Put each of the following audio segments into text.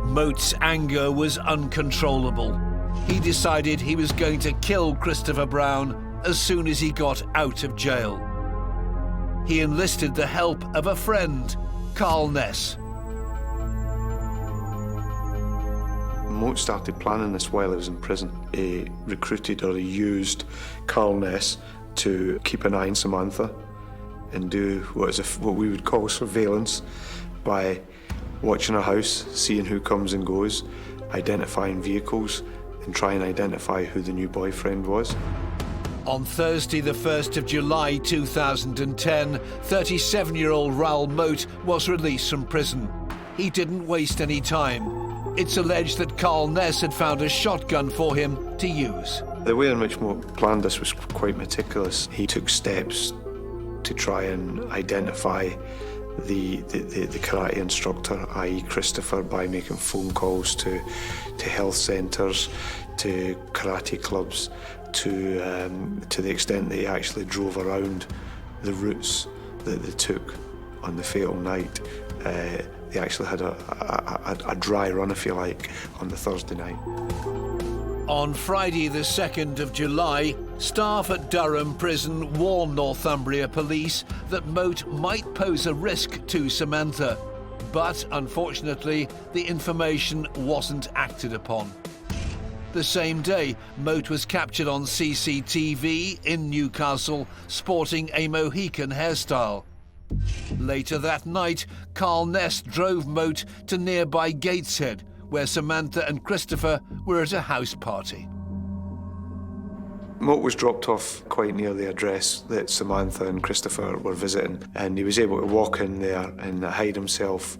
Moat's anger was uncontrollable. He decided he was going to kill Christopher Brown as soon as he got out of jail. He enlisted the help of a friend, Carl Ness. Moat started planning this while he was in prison. He recruited, or he used, Carl Ness to keep an eye on Samantha and do what we would call surveillance by watching her house, seeing who comes and goes, identifying vehicles, and try and identify who the new boyfriend was. On Thursday, the 1st of July 2010, 37-year-old Raoul Moat was released from prison. He didn't waste any time. It's alleged that Carl Ness had found a shotgun for him to use. The way in which Moat planned this was quite meticulous. He took steps to try and identify the karate instructor, i.e. Christopher, by making phone calls to health centres, to karate clubs, to the extent that he actually drove around the routes that they took on the fatal night. They actually had a dry run, if you like, on the Thursday night. On Friday, the 2nd of July, staff at Durham Prison warned Northumbria police that Moat might pose a risk to Samantha. But, unfortunately, the information wasn't acted upon. The same day, Moat was captured on CCTV in Newcastle, sporting a Mohican hairstyle. Later that night, Carl Ness drove Moat to nearby Gateshead, where Samantha and Christopher were at a house party. Moat was dropped off quite near the address that Samantha and Christopher were visiting, and he was able to walk in there and hide himself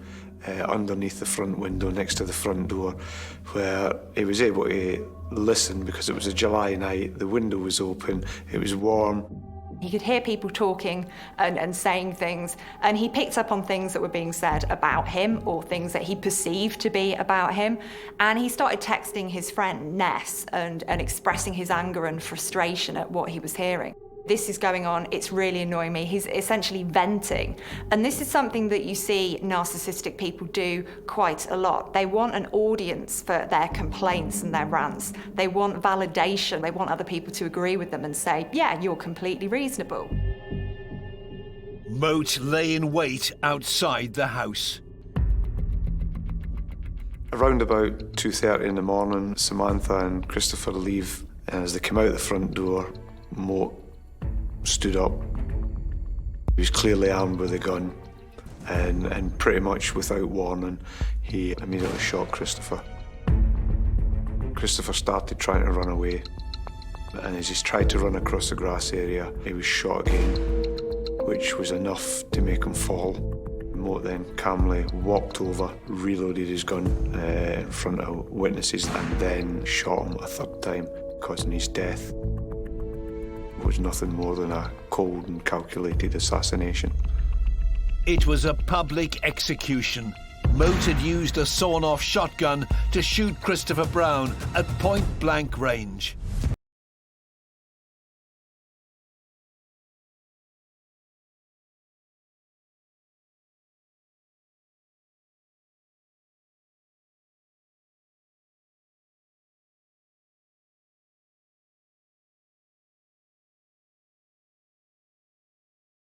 underneath the front window next to the front door, where he was able to listen because it was a July night, the window was open, it was warm. He could hear people talking and saying things, and he picked up on things that were being said about him or things that he perceived to be about him. And he started texting his friend Ness and expressing his anger and frustration at what he was hearing. This is going on, it's really annoying me. He's essentially venting. And this is something that you see narcissistic people do quite a lot. They want an audience for their complaints and their rants. They want validation. They want other people to agree with them and say, yeah, you're completely reasonable. Moat lay in wait outside the house. Around about 2:30 in the morning, Samantha and Christopher leave, and as they come out the front door, Moat stood up. He was clearly armed with a gun, and pretty much without warning, he immediately shot Christopher. Christopher started trying to run away, and as he tried to run across the grass area, he was shot again, which was enough to make him fall. Moat then calmly walked over, reloaded his gun in front of witnesses, and then shot him a third time, causing his death. It was nothing more than a cold and calculated assassination. It was a public execution. Moat had used a sawn-off shotgun to shoot Christopher Brown at point-blank range.